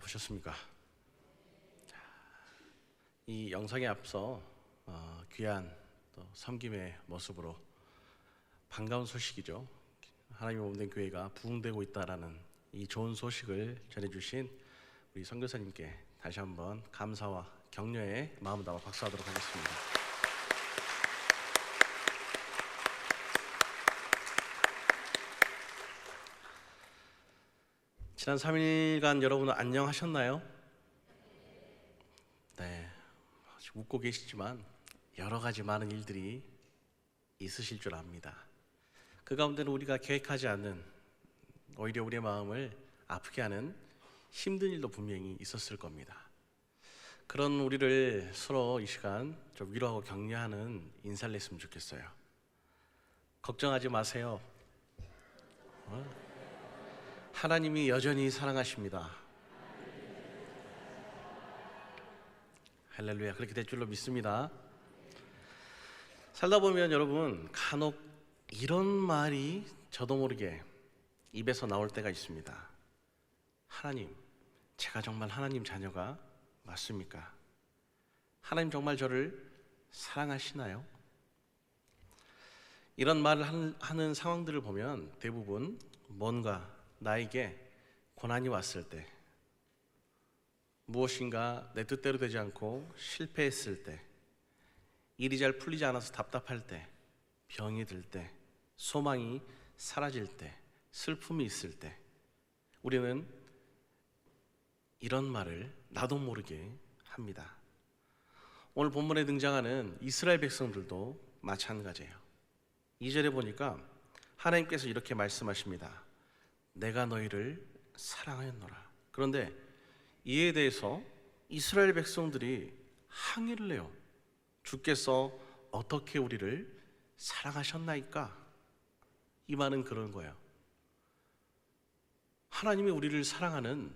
보셨습니까? 이 영상에 앞서 귀한 또 섬김의 모습으로 반가운 소식이죠. 하나님의 몸된 교회가 부흥되고 있다라는 이 좋은 소식을 전해주신 우리 선교사님께 다시 한번 감사와 격려의 마음을 담아 박수하도록 하겠습니다. 지난 3일간 여러분 안녕하셨나요? 네, 웃고 계시지만 여러 가지 많은 일들이 있으실 줄 압니다. 그 가운데는 우리가 계획하지 않는, 오히려 우리의 마음을 아프게 하는 힘든 일도 분명히 있었을 겁니다. 그런 우리를 서로 이 시간 좀 위로하고 격려하는 인사를 했으면 좋겠어요. 걱정하지 마세요. 하나님이 여전히 사랑하십니다. 할렐루야. 그렇게 될 줄로 믿습니다. 살다 보면 여러분 간혹 이런 말이 저도 모르게 입에서 나올 때가 있습니다. 하나님, 제가 정말 하나님 자녀가 맞습니까? 하나님 정말 저를 사랑하시나요? 이런 말을 하는 상황들을 보면 대부분 뭔가 나에게 고난이 왔을 때, 무엇인가 내 뜻대로 되지 않고 실패했을 때, 일이 잘 풀리지 않아서 답답할 때, 병이 들 때, 소망이 사라질 때, 슬픔이 있을 때, 우리는 이런 말을 나도 모르게 합니다. 오늘 본문에 등장하는 이스라엘 백성들도 마찬가지예요. 2절에 보니까 하나님께서 이렇게 말씀하십니다. 내가 너희를 사랑하였노라. 그런데 이에 대해서 이스라엘 백성들이 항의를 해요. 주께서 어떻게 우리를 사랑하셨나이까? 이 말은 그런 거예요. 하나님이 우리를 사랑하는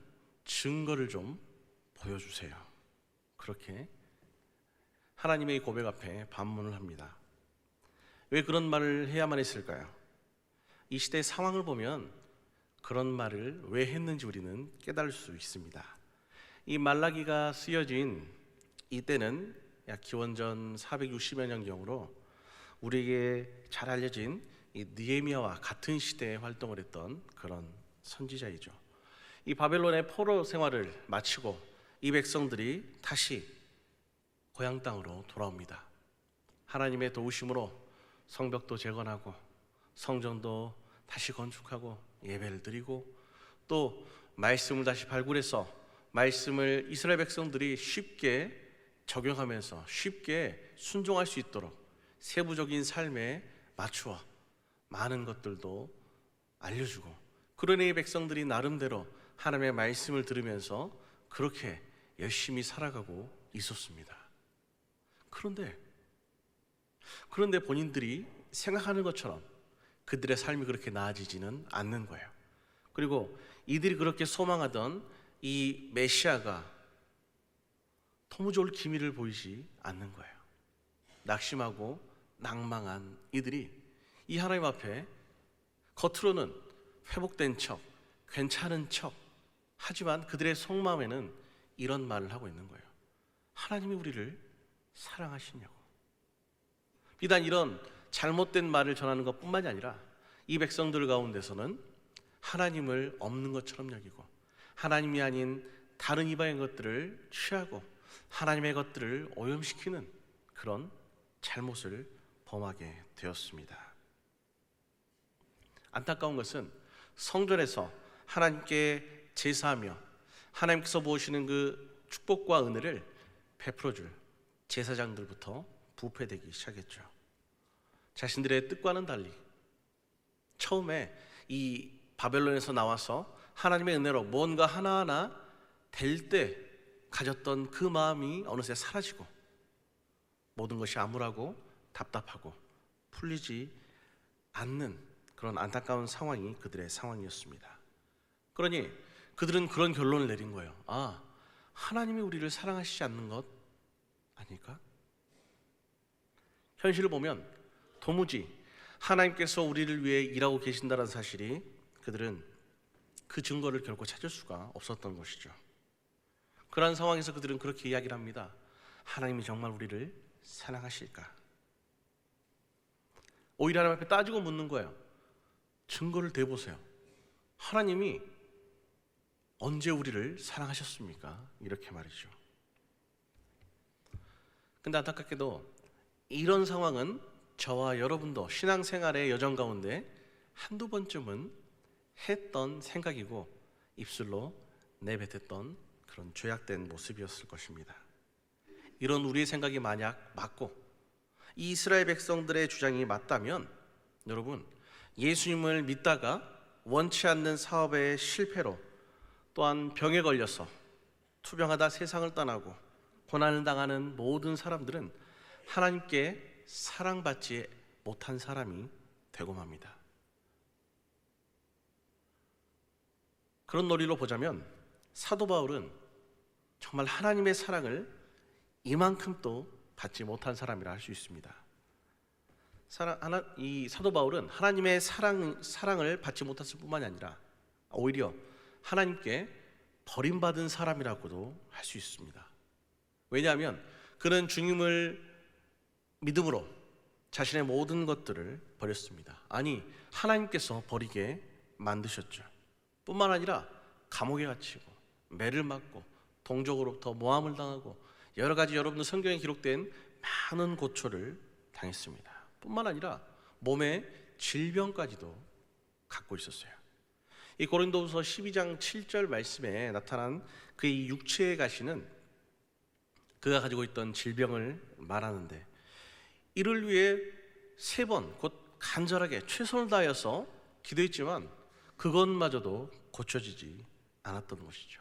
증거를 좀 보여주세요. 그렇게 하나님의 고백 앞에 반문을 합니다. 왜 그런 말을 해야만 했을까요? 이 시대의 상황을 보면 그런 말을 왜 했는지 우리는 깨달을 수 있습니다. 이 말라기가 쓰여진 이때는 약 기원전 460여 년경으로 우리에게 잘 알려진 이 느헤미야와 같은 시대에 활동을 했던 그런 선지자이죠. 이 바벨론의 포로 생활을 마치고 이 백성들이 다시 고향 땅으로 돌아옵니다. 하나님의 도우심으로 성벽도 재건하고 성전도 다시 건축하고 예배를 드리고 또 말씀을 다시 발굴해서 말씀을 이스라엘 백성들이 쉽게 적용하면서 쉽게 순종할 수 있도록 세부적인 삶에 맞추어 많은 것들도 알려주고, 그러니 이 백성들이 나름대로 하나님의 말씀을 들으면서 그렇게 열심히 살아가고 있었습니다. 그런데 본인들이 생각하는 것처럼 그들의 삶이 그렇게 나아지지는 않는 거예요. 그리고 이들이 그렇게 소망하던 이 메시아가 터무좋을 기미를 보이지 않는 거예요. 낙심하고 낭망한 이들이 이 하나님 앞에 겉으로는 회복된 척, 괜찮은 척 하지만 그들의 속마음에는 이런 말을 하고 있는 거예요. 하나님이 우리를 사랑하시냐고. 비단 이런 잘못된 말을 전하는 것뿐만이 아니라 이 백성들 가운데서는 하나님을 없는 것처럼 여기고 하나님이 아닌 다른 이방의 것들을 취하고 하나님의 것들을 오염시키는 그런 잘못을 범하게 되었습니다. 안타까운 것은 성전에서 하나님께 제사하며 하나님께서 부으시는 그 축복과 은혜를 베풀어줄 제사장들부터 부패되기 시작했죠. 자신들의 뜻과는 달리 처음에 이 바벨론에서 나와서 하나님의 은혜로 뭔가 하나하나 될 때 가졌던 그 마음이 어느새 사라지고 모든 것이 암울하고 답답하고 풀리지 않는 그런 안타까운 상황이 그들의 상황이었습니다. 그러니 그들은 그런 결론을 내린 거예요. 아, 하나님이 우리를 사랑하시지 않는 것 아닐까? 현실을 보면 도무지 하나님께서 우리를 위해 일하고 계신다는 사실이 그들은 그 증거를 결코 찾을 수가 없었던 것이죠. 그러한 상황에서 그들은 그렇게 이야기를 합니다. 하나님이 정말 우리를 사랑하실까? 오히려 하나님 앞에 따지고 묻는 거예요. 증거를 대보세요. 하나님이 언제 우리를 사랑하셨습니까? 이렇게 말이죠. 근데 안타깝게도 이런 상황은 저와 여러분도 신앙생활의 여정 가운데 한두 번쯤은 했던 생각이고 입술로 내뱉었던 그런 죄악된 모습이었을 것입니다. 이런 우리의 생각이 만약 맞고 이 이스라엘 백성들의 주장이 맞다면 여러분, 예수님을 믿다가 원치 않는 사업의 실패로 또한 병에 걸려서 투병하다 세상을 떠나고 고난을 당하는 모든 사람들은 하나님께 사랑받지 못한 사람이 되고 맙니다. 그런 논리로 보자면 사도 바울은 정말 하나님의 사랑을 이만큼도 받지 못한 사람이라 할 수 있습니다. 이 사도 바울은 하나님의 사랑을 받지 못했을 뿐만이 아니라 오히려 하나님께 버림받은 사람이라고도 할 수 있습니다. 왜냐하면 그는 주님을 믿음으로 자신의 모든 것들을 버렸습니다. 아니, 하나님께서 버리게 만드셨죠. 뿐만 아니라 감옥에 갇히고 매를 맞고 동족으로부터 모함을 당하고 여러 가지 여러분들 성경에 기록된 많은 고초를 당했습니다. 뿐만 아니라 몸에 질병까지도 갖고 있었어요. 이 고린도후서 12장 7절 말씀에 나타난 그의 육체에 가시는 그가 가지고 있던 질병을 말하는데 이를 위해 3번 곧 간절하게 최선을 다하여서 기도했지만 그것마저도 고쳐지지 않았던 것이죠.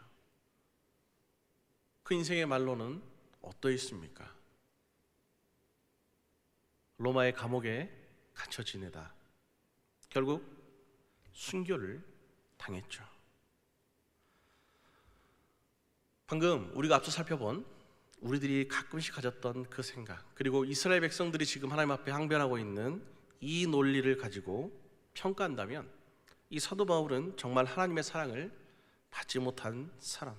그 인생의 말로는 어떠했습니까? 로마의 감옥에 갇혀 지내다 결국 순교를 당했죠. 방금 우리가 앞서 살펴본 우리들이 가끔씩 가졌던 그 생각, 그리고 이스라엘 백성들이 지금 하나님 앞에 항변하고 있는 이 논리를 가지고 평가한다면 이 사도 바울은 정말 하나님의 사랑을 받지 못한 사람,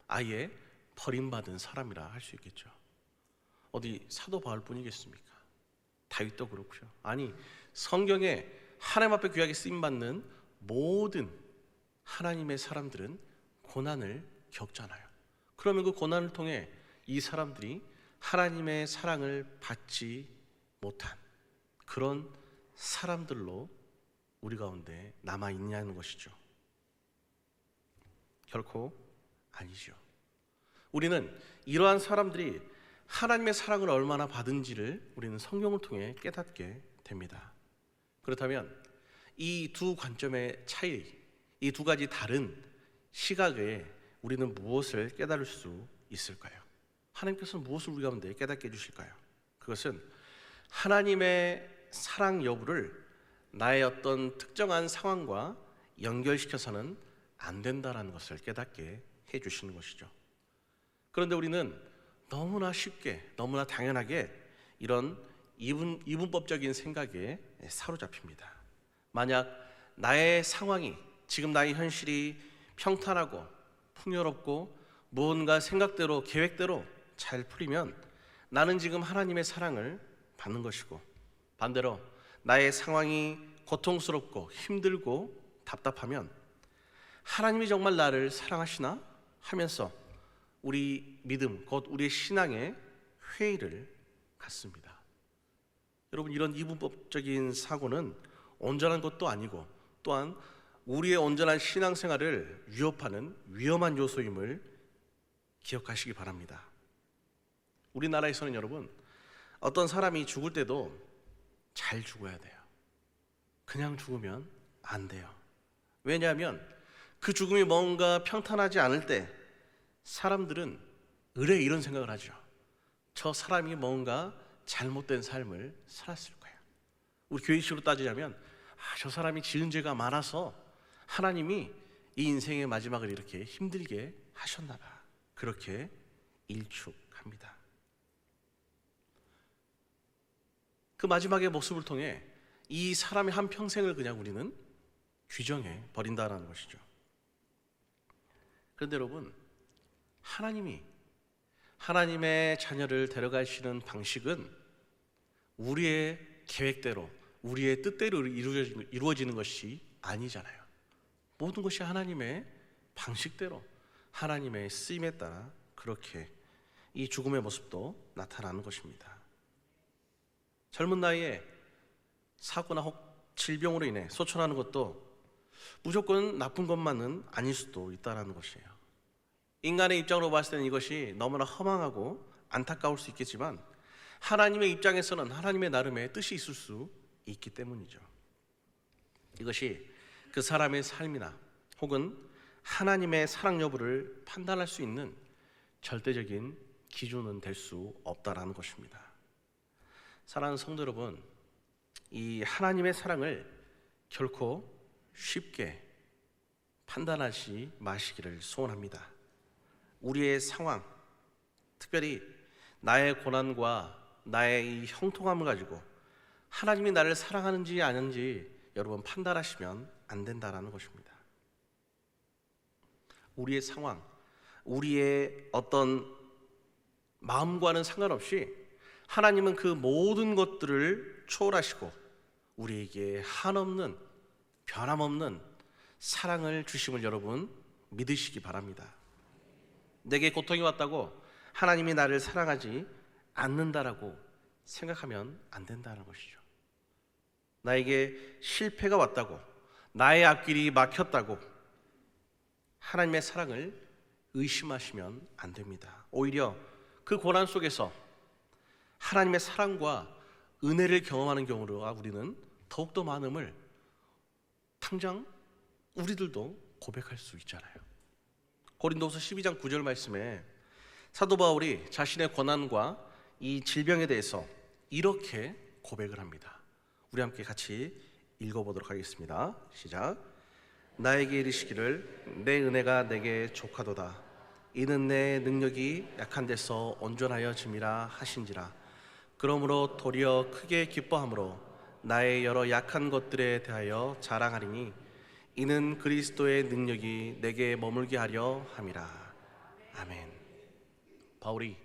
아예 버림받은 사람이라 할 수 있겠죠. 어디 사도 바울뿐이겠습니까? 다윗도 그렇고요. 아니, 성경에 하나님 앞에 귀하게 쓰임받는 모든 하나님의 사람들은 고난을 겪잖아요. 그러면 그 고난을 통해 이 사람들이 하나님의 사랑을 받지 못한 그런 사람들로 우리 가운데 남아있냐는 것이죠. 결코 아니죠. 우리는 이러한 사람들이 하나님의 사랑을 얼마나 받은지를 우리는 성경을 통해 깨닫게 됩니다. 그렇다면 이 두 관점의 차이, 이 두 가지 다른 시각에 우리는 무엇을 깨달을 수 있을까요? 하나님께서는 무엇을 우리 가운데 깨닫게 해주실까요? 그것은 하나님의 사랑 여부를 나의 어떤 특정한 상황과 연결시켜서는 안 된다는 것을 깨닫게 해주시는 것이죠. 그런데 우리는 너무나 쉽게, 너무나 당연하게 이런 이분법적인 생각에 사로잡힙니다. 만약 나의 상황이, 지금 나의 현실이 평탄하고 풍요롭고 무언가 생각대로 계획대로 잘 풀리면 나는 지금 하나님의 사랑을 받는 것이고, 반대로 나의 상황이 고통스럽고 힘들고 답답하면 하나님이 정말 나를 사랑하시나 하면서 우리 믿음, 곧 우리의 신앙의 회의를 갖습니다. 여러분, 이런 이분법적인 사고는 온전한 것도 아니고 또한 우리의 온전한 신앙생활을 위협하는 위험한 요소임을 기억하시기 바랍니다. 우리나라에서는 여러분, 어떤 사람이 죽을 때도 잘 죽어야 돼요. 그냥 죽으면 안 돼요. 왜냐하면 그 죽음이 뭔가 평탄하지 않을 때 사람들은 의뢰 이런 생각을 하죠. 저 사람이 뭔가 잘못된 삶을 살았을 거예요. 우리 교회식으로 따지자면 저 사람이 지은 죄가 많아서 하나님이 이 인생의 마지막을 이렇게 힘들게 하셨나 봐. 그렇게 일축합니다. 그 마지막의 모습을 통해 이 사람의 한평생을 그냥 우리는 규정해 버린다는 것이죠. 그런데 여러분, 하나님의 자녀를 데려가시는 방식은 우리의 계획대로, 우리의 뜻대로 이루어지는 것이 아니잖아요. 모든 것이 하나님의 방식대로, 하나님의 쓰임에 따라 그렇게 이 죽음의 모습도 나타나는 것입니다. 젊은 나이에 사고나 혹 질병으로 인해 소천하는 것도 무조건 나쁜 것만은 아닐 수도 있다는 것이에요. 인간의 입장으로 봤을 때는 이것이 너무나 허망하고 안타까울 수 있겠지만 하나님의 입장에서는 하나님의 나름의 뜻이 있을 수 있기 때문이죠. 이것이 그 사람의 삶이나 혹은 하나님의 사랑 여부를 판단할 수 있는 절대적인 기준은 될 수 없다라는 것입니다. 사랑하는 성도 여러분, 이 하나님의 사랑을 결코 쉽게 판단하지 마시기를 소원합니다. 우리의 상황, 특별히 나의 고난과 나의 이 형통함을 가지고 하나님이 나를 사랑하는지 아닌지 여러분 판단하시면 안 된다라는 것입니다. 우리의 상황, 우리의 어떤 마음과는 상관없이 하나님은 그 모든 것들을 초월하시고 우리에게 한없는 변함없는 사랑을 주심을 여러분 믿으시기 바랍니다. 내게 고통이 왔다고 하나님이 나를 사랑하지 않는다라고 생각하면 안 된다는 것이죠. 나에게 실패가 왔다고, 나의 앞길이 막혔다고 하나님의 사랑을 의심하시면 안 됩니다. 오히려 그 고난 속에서 하나님의 사랑과 은혜를 경험하는 경우로 우리는 더욱더 많음을 당장 우리들도 고백할 수 있잖아요. 고린도후서 12장 9절 말씀에 사도 바울이 자신의 고난과 이 질병에 대해서 이렇게 고백을 합니다. 우리 함께 같이 읽어보도록 하겠습니다. 시작. 나에게 이르시기를 내 은혜가 내게 족하도다. 이는 내 능력이 약한 데서 온전하여 짐이라 하신지라. 그러므로 도리어 크게 기뻐함으로 나의 여러 약한 것들에 대하여 자랑하리니 이는 그리스도의 능력이 내게 머물게 하려 함이라. 아멘. 바울이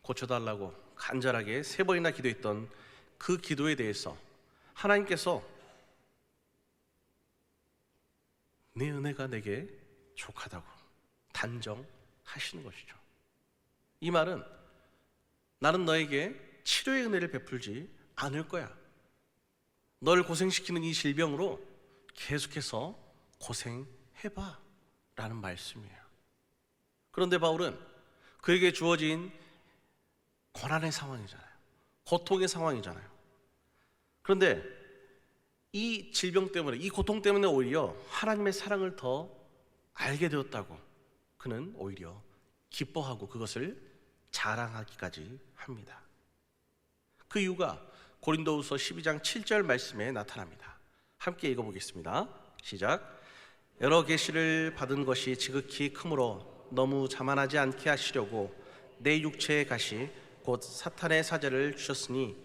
고쳐달라고 간절하게 3번이나 기도했던 그 기도에 대해서 하나님께서 내 은혜가 내게 족하다고 단정하시는 것이죠. 이 말은 나는 너에게 치료의 은혜를 베풀지 않을 거야. 널 고생시키는 이 질병으로 계속해서 고생해봐 라는 말씀이에요. 그런데 바울은 그에게 주어진 고난의 상황이잖아요. 고통의 상황이잖아요. 그런데 이 질병 때문에, 이 고통 때문에 오히려 하나님의 사랑을 더 알게 되었다고 그는 오히려 기뻐하고 그것을 자랑하기까지 합니다. 그 이유가 고린도후서 12장 7절 말씀에 나타납니다. 함께 읽어보겠습니다. 시작. 여러 계시를 받은 것이 지극히 크므로 너무 자만하지 않게 하시려고 내 육체의 가시 곧 사탄의 사자를 주셨으니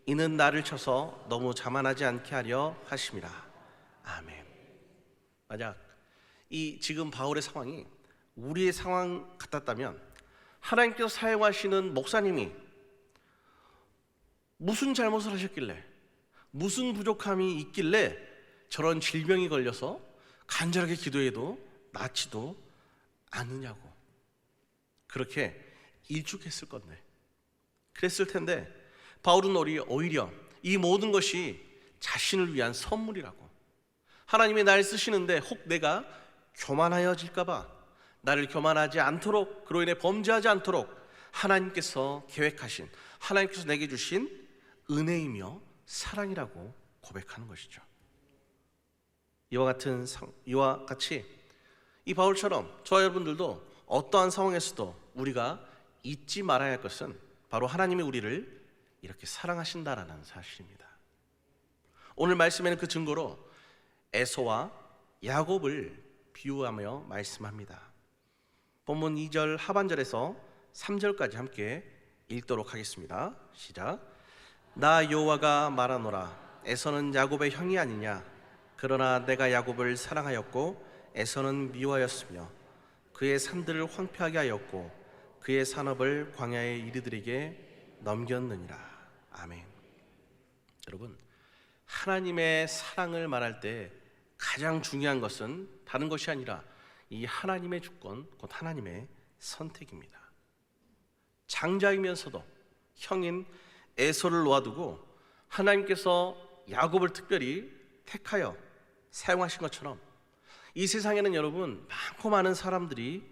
이는 나를 쳐서 너무 자만하지 않게 하려 하심이라. 아멘. 만약 이 지금 바울의 상황이 우리의 상황 같았다면 하나님께서 사용하시는 목사님이 무슨 잘못을 하셨길래, 무슨 부족함이 있길래 저런 질병이 걸려서 간절하게 기도해도 낫지도 않느냐고 그렇게 일축했을 건데, 그랬을 텐데 바울은 오히려 이 모든 것이 자신을 위한 선물이라고, 하나님이 날 쓰시는데 혹 내가 교만하여질까봐, 나를 교만하지 않도록, 그로 인해 범죄하지 않도록 하나님께서 계획하신, 하나님께서 내게 주신 은혜이며 사랑이라고 고백하는 것이죠. 이와 같이 이 바울처럼 저와 여러분들도 어떠한 상황에서도 우리가 잊지 말아야 할 것은 바로 하나님이 우리를 이렇게 사랑하신다라는 사실입니다. 오늘 말씀에는 그 증거로 에서와 야곱을 비유하며 말씀합니다. 본문 2절 하반절에서 3절까지 함께 읽도록 하겠습니다. 시작. 나 여호와가 말하노라. 에서는 야곱의 형이 아니냐. 그러나 내가 야곱을 사랑하였고 에서는 미워하였으며 그의 산들을 황폐하게 하였고 그의 산업을 광야의 이리들에게 넘겼느니라. 아멘. 여러분, 하나님의 사랑을 말할 때 가장 중요한 것은 다른 것이 아니라 이 하나님의 주권, 곧 하나님의 선택입니다. 장자이면서도 형인 에서를 놓아두고 하나님께서 야곱을 특별히 택하여 사용하신 것처럼 이 세상에는 여러분 많고 많은 사람들이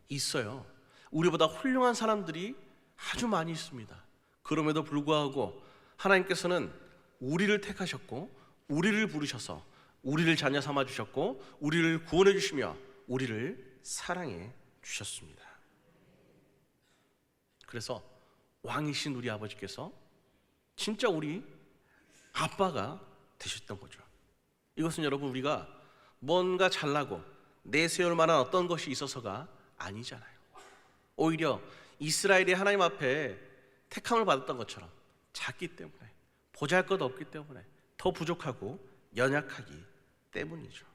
있어요. 우리보다 훌륭한 사람들이 아주 많이 있습니다. 그럼에도 불구하고 하나님께서는 우리를 택하셨고 우리를 부르셔서 우리를 자녀 삼아 주셨고 우리를 구원해 주시며 우리를 사랑해 주셨습니다. 그래서 왕이신 우리 아버지께서 진짜 우리 아빠가 되셨던 거죠. 이것은 여러분 우리가 뭔가 잘나고 내세울 만한 어떤 것이 있어서가 아니잖아요. 오히려 이스라엘이 하나님 앞에 택함을 받았던 것처럼 작기 때문에, 보잘것 없기 때문에, 더 부족하고 연약하기 때문이죠.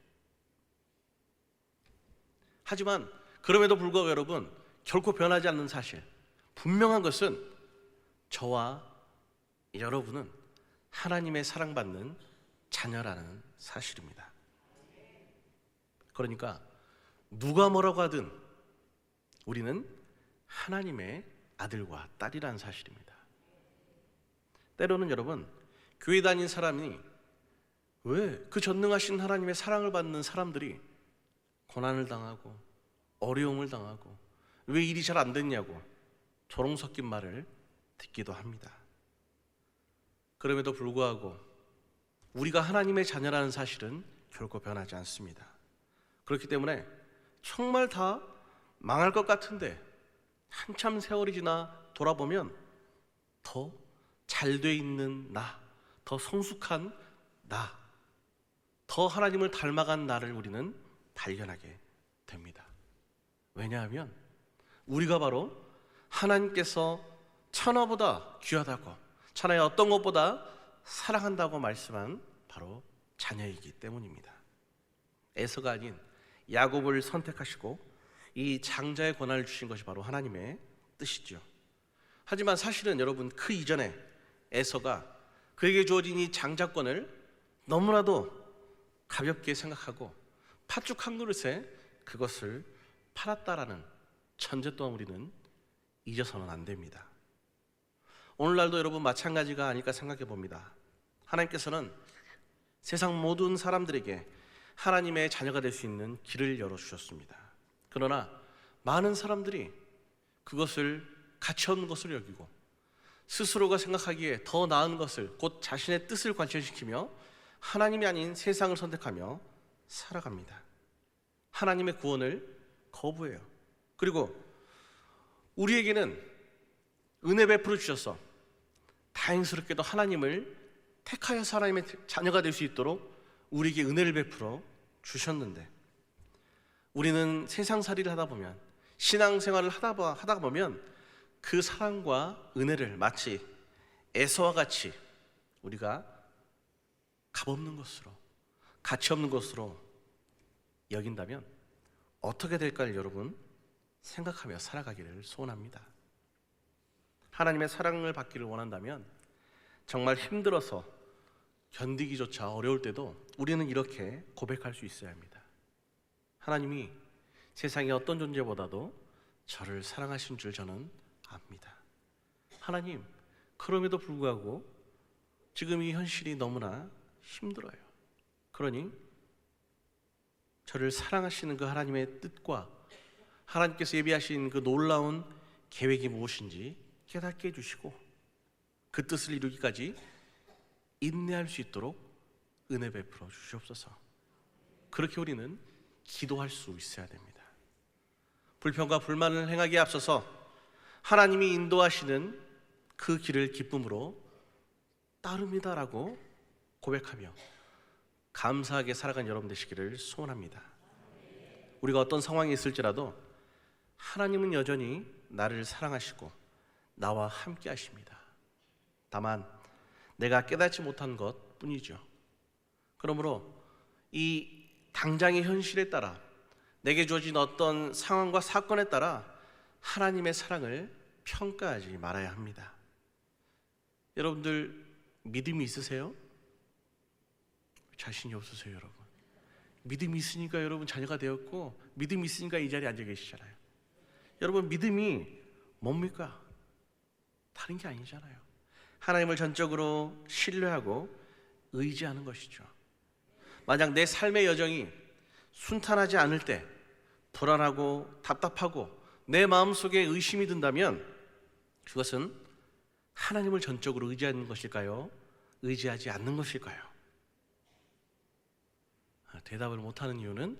하지만 그럼에도 불구하고 여러분 결코 변하지 않는 사실, 분명한 것은 저와 여러분은 하나님의 사랑받는 자녀라는 사실입니다. 그러니까 누가 뭐라고 하든 우리는 하나님의 아들과 딸이라는 사실입니다. 때로는 여러분 교회 다닌 사람이 왜 그 전능하신 하나님의 사랑을 받는 사람들이 고난을 당하고 어려움을 당하고 왜 일이 잘 안 됐냐고 조롱 섞인 말을 듣기도 합니다. 그럼에도 불구하고 우리가 하나님의 자녀라는 사실은 결코 변하지 않습니다. 그렇기 때문에 정말 다 망할 것 같은데 한참 세월이 지나 돌아보면 더 잘 돼 있는 나, 더 성숙한 나, 더 하나님을 닮아간 나를 우리는 발견하게 됩니다. 왜냐하면 우리가 바로 하나님께서 천하보다 귀하다고, 천하의 어떤 것보다 사랑한다고 말씀한 바로 자녀이기 때문입니다. 에서가 아닌 야곱을 선택하시고 이 장자의 권한을 주신 것이 바로 하나님의 뜻이죠. 하지만 사실은 여러분 그 이전에 에서가 그에게 주어진 이 장자권을 너무나도 가볍게 생각하고 팥죽 한 그릇에 그것을 팔았다라는 전제 또한 우리는 잊어서는 안 됩니다. 오늘날도 여러분 마찬가지가 아닐까 생각해 봅니다. 하나님께서는 세상 모든 사람들에게 하나님의 자녀가 될 수 있는 길을 열어주셨습니다. 그러나 많은 사람들이 그것을 가치 없는 것으로 여기고 스스로가 생각하기에 더 나은 것을, 곧 자신의 뜻을 관철시키며 하나님이 아닌 세상을 선택하며 살아갑니다. 하나님의 구원을 거부해요. 그리고 우리에게는 은혜 베풀어 주셔서 다행스럽게도 하나님을 택하여서 하나님의 자녀가 될 수 있도록 우리에게 은혜를 베풀어 주셨는데 우리는 세상살이를 하다 보면, 신앙생활을 하다 보면 그 사랑과 은혜를 마치 에서와 같이 우리가 값없는 것으로, 가치 없는 것으로 여긴다면 어떻게 될까를 여러분 생각하며 살아가기를 소원합니다. 하나님의 사랑을 받기를 원한다면 정말 힘들어서 견디기조차 어려울 때도 우리는 이렇게 고백할 수 있어야 합니다. 하나님이 세상의 어떤 존재보다도 저를 사랑하신 줄 저는 압니다. 하나님, 그럼에도 불구하고 지금 이 현실이 너무나 힘들어요. 그러니 저를 사랑하시는 그 하나님의 뜻과 하나님께서 예비하신 그 놀라운 계획이 무엇인지 깨닫게 해주시고 그 뜻을 이루기까지 인내할 수 있도록 은혜 베풀어 주시옵소서. 그렇게 우리는 기도할 수 있어야 됩니다. 불평과 불만을 행하기에 앞서서 하나님이 인도하시는 그 길을 기쁨으로 따릅니다라고 고백하며 감사하게 살아간 여러분 되시기를 소원합니다. 우리가 어떤 상황에 있을지라도 하나님은 여전히 나를 사랑하시고 나와 함께 하십니다. 다만 내가 깨닫지 못한 것 뿐이죠. 그러므로 이 당장의 현실에 따라 내게 주어진 어떤 상황과 사건에 따라 하나님의 사랑을 평가하지 말아야 합니다. 여러분들 믿음이 있으세요? 자신이 없으세요, 여러분? 믿음이 있으니까 여러분 자녀가 되었고, 믿음이 있으니까 이 자리에 앉아 계시잖아요. 여러분 믿음이 뭡니까? 다른 게 아니잖아요. 하나님을 전적으로 신뢰하고 의지하는 것이죠. 만약 내 삶의 여정이 순탄하지 않을 때 불안하고 답답하고 내 마음속에 의심이 든다면 그것은 하나님을 전적으로 의지하는 것일까요? 의지하지 않는 것일까요? 대답을 못하는 이유는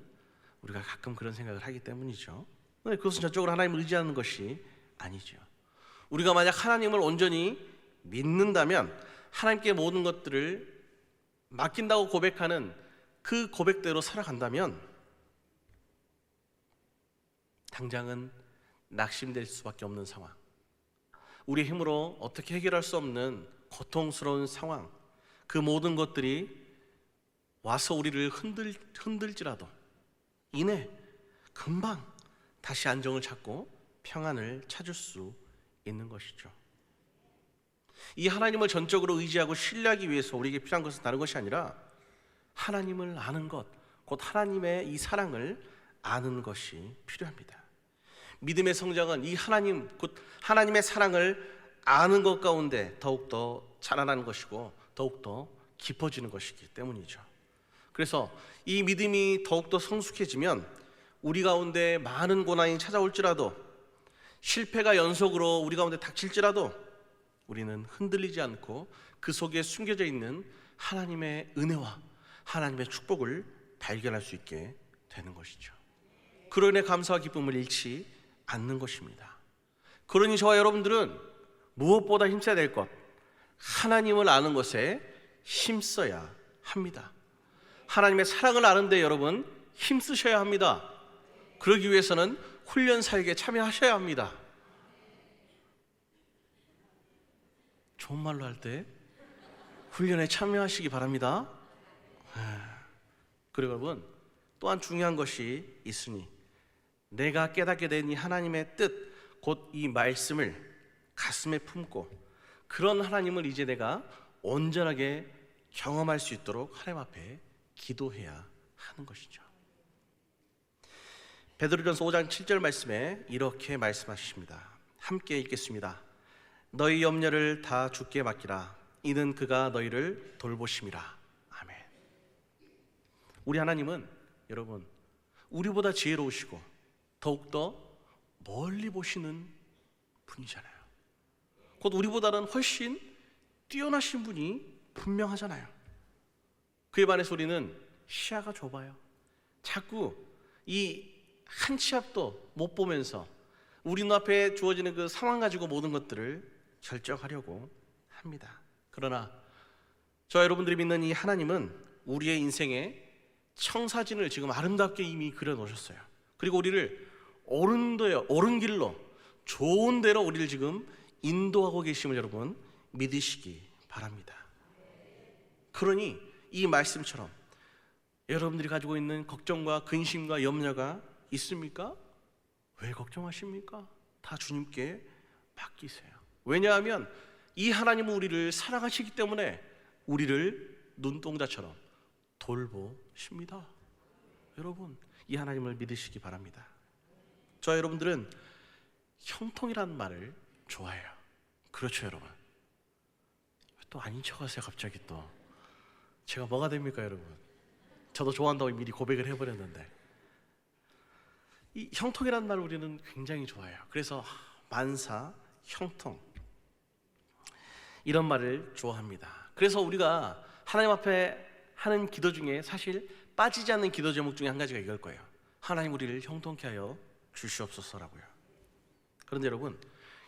우리가 가끔 그런 생각을 하기 때문이죠. 그것은 전적으로 하나님을 의지하는 것이 아니죠. 우리가 만약 하나님을 온전히 믿는다면 하나님께 모든 것들을 맡긴다고 고백하는 그 고백대로 살아간다면 당장은 낙심될 수밖에 없는 상황, 우리 힘으로 어떻게 해결할 수 없는 고통스러운 상황, 그 모든 것들이 와서 우리를 흔들지라도 이내 금방 다시 안정을 찾고 평안을 찾을 수 있는 것이죠. 이 하나님을 전적으로 의지하고 신뢰하기 위해서 우리에게 필요한 것은 다른 것이 아니라 하나님을 아는 것, 곧 하나님의 이 사랑을 아는 것이 필요합니다. 믿음의 성장은 이 하나님, 곧 하나님의 사랑을 아는 것 가운데 더욱더 자라나는 것이고 더욱더 깊어지는 것이기 때문이죠. 그래서 이 믿음이 더욱더 성숙해지면 우리 가운데 많은 고난이 찾아올지라도, 실패가 연속으로 우리 가운데 닥칠지라도 우리는 흔들리지 않고 그 속에 숨겨져 있는 하나님의 은혜와 하나님의 축복을 발견할 수 있게 되는 것이죠. 그로 인해 감사와 기쁨을 잃지 않는 것입니다. 그러니 저와 여러분들은 무엇보다 힘써야 될 것, 하나님을 아는 것에 힘써야 합니다. 하나님의 사랑을 아는데 여러분 힘쓰셔야 합니다. 그러기 위해서는 훈련 사역에 참여하셔야 합니다. 좋은 말로 할 때 훈련에 참여하시기 바랍니다. 그리고 여러분 또한 중요한 것이 있으니 내가 깨닫게 된 이 하나님의 뜻, 곧 이 말씀을 가슴에 품고 그런 하나님을 이제 내가 온전하게 경험할 수 있도록 하나님 앞에 기도해야 하는 것이죠. 베드로전서 5장 7절 말씀에 이렇게 말씀하십니다. 함께 읽겠습니다. 너희 염려를 다 주께 맡기라. 이는 그가 너희를 돌보심이라. 아멘. 우리 하나님은 여러분 우리보다 지혜로우시고 더욱더 멀리 보시는 분이잖아요. 곧 우리보다는 훨씬 뛰어나신 분이 분명하잖아요. 그에 반해서 우리는 시야가 좁아요. 자꾸 이 한 치 앞도 못 보면서 우리 눈앞에 주어지는 그 상황 가지고 모든 것들을 결정하려고 합니다. 그러나 저 여러분들이 믿는 이 하나님은 우리의 인생에 청사진을 지금 아름답게 이미 그려놓으셨어요. 그리고 우리를 옳은 길로, 좋은 대로 우리를 지금 인도하고 계심을 여러분 믿으시기 바랍니다. 그러니 이 말씀처럼 여러분들이 가지고 있는 걱정과 근심과 염려가 있습니까? 왜 걱정하십니까? 다 주님께 맡기세요. 왜냐하면 이 하나님은 우리를 사랑하시기 때문에 우리를 눈동자처럼 돌보십니다. 여러분 이 하나님을 믿으시기 바랍니다. 저 여러분들은 형통이라는 말을 좋아해요. 그렇죠 여러분? 또 아닌 척하세요. 갑자기 또 제가 뭐가 됩니까 여러분? 저도 좋아한다고 미리 고백을 해버렸는데, 이 형통이라는 말을 우리는 굉장히 좋아해요. 그래서 만사 형통 이런 말을 좋아합니다. 그래서 우리가 하나님 앞에 하는 기도 중에 사실 빠지지 않는 기도 제목 중에 한 가지가 이걸 거예요. 하나님 우리를 형통케 하여 주시옵소서라고요. 그런데 여러분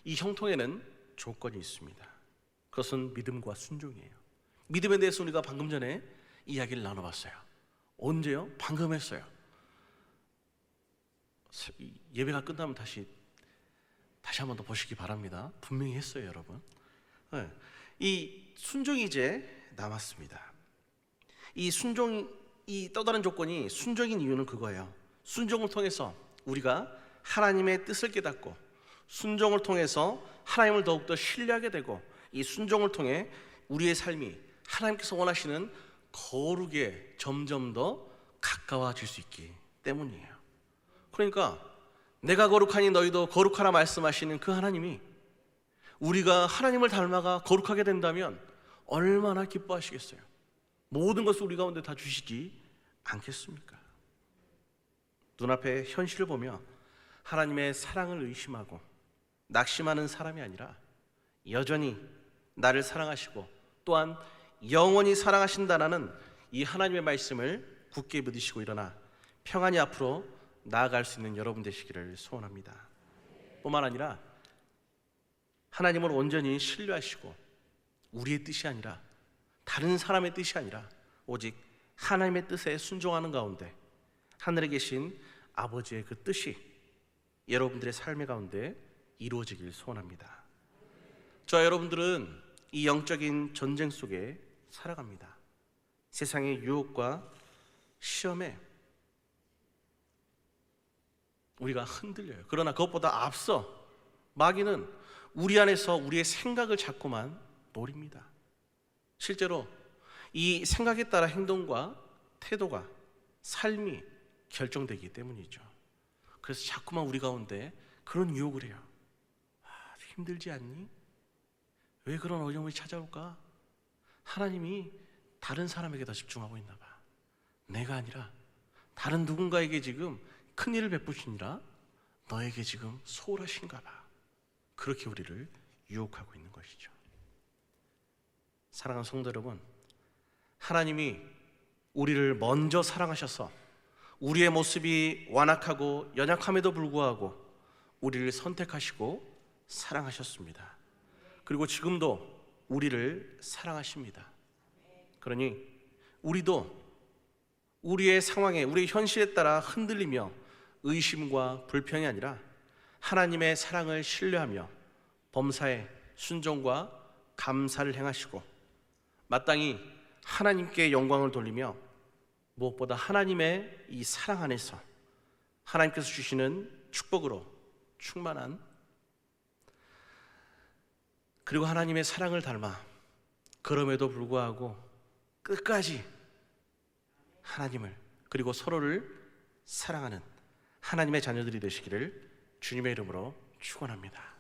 이 형통에는 조건이 있습니다. 그것은 믿음과 순종이에요. 믿음에 대해서 우리가 방금 전에 이야기를 나눠봤어요. 언제요? 방금 했어요. 예배가 끝나면 다시 한 번 더 보시기 바랍니다. 분명히 했어요 여러분. 이 순종이 이제 남았습니다. 이 순종이 또 다른 조건이 순종인 이유는 그거예요. 순종을 통해서 우리가 하나님의 뜻을 깨닫고, 순종을 통해서 하나님을 더욱더 신뢰하게 되고, 이 순종을 통해 우리의 삶이 하나님께서 원하시는 거룩에 점점 더 가까워질 수 있기 때문이에요. 그러니까 내가 거룩하니 너희도 거룩하라 말씀하시는 그 하나님이 우리가 하나님을 닮아가 거룩하게 된다면 얼마나 기뻐하시겠어요? 모든 것을 우리 가운데 다 주시지 않겠습니까? 눈앞의 현실을 보며 하나님의 사랑을 의심하고 낙심하는 사람이 아니라 여전히 나를 사랑하시고 또한 영원히 사랑하신다라는 이 하나님의 말씀을 굳게 믿으시고 일어나 평안히 앞으로 나아갈 수 있는 여러분 되시기를 소원합니다. 뿐만 아니라 하나님을 온전히 신뢰하시고 우리의 뜻이 아니라 다른 사람의 뜻이 아니라 오직 하나님의 뜻에 순종하는 가운데 하늘에 계신 아버지의 그 뜻이 여러분들의 삶의 가운데 이루어지길 소원합니다. 저와 여러분들은 이 영적인 전쟁 속에 살아갑니다. 세상의 유혹과 시험에 우리가 흔들려요. 그러나 그것보다 앞서 마귀는 우리 안에서 우리의 생각을 자꾸만 노립니다. 실제로 이 생각에 따라 행동과 태도가, 삶이 결정되기 때문이죠. 그래서 자꾸만 우리 가운데 그런 유혹을 해요. 힘들지 않니? 왜 그런 어려움이 찾아올까? 하나님이 다른 사람에게 더 집중하고 있나 봐. 내가 아니라 다른 누군가에게 지금 큰일을 베푸시니라 너에게 지금 소홀하신가 봐. 그렇게 우리를 유혹하고 있는 것이죠. 사랑하는 성도 여러분, 하나님이 우리를 먼저 사랑하셔서 우리의 모습이 완악하고 연약함에도 불구하고 우리를 선택하시고 사랑하셨습니다. 그리고 지금도 우리를 사랑하십니다. 그러니 우리도 우리의 상황에, 우리의 현실에 따라 흔들리며 의심과 불평이 아니라 하나님의 사랑을 신뢰하며 범사에 순종과 감사를 행하시고 마땅히 하나님께 영광을 돌리며 무엇보다 하나님의 이 사랑 안에서 하나님께서 주시는 축복으로 충만한, 그리고 하나님의 사랑을 닮아 그럼에도 불구하고 끝까지 하나님을 그리고 서로를 사랑하는 하나님의 자녀들이 되시기를 주님의 이름으로 축원합니다.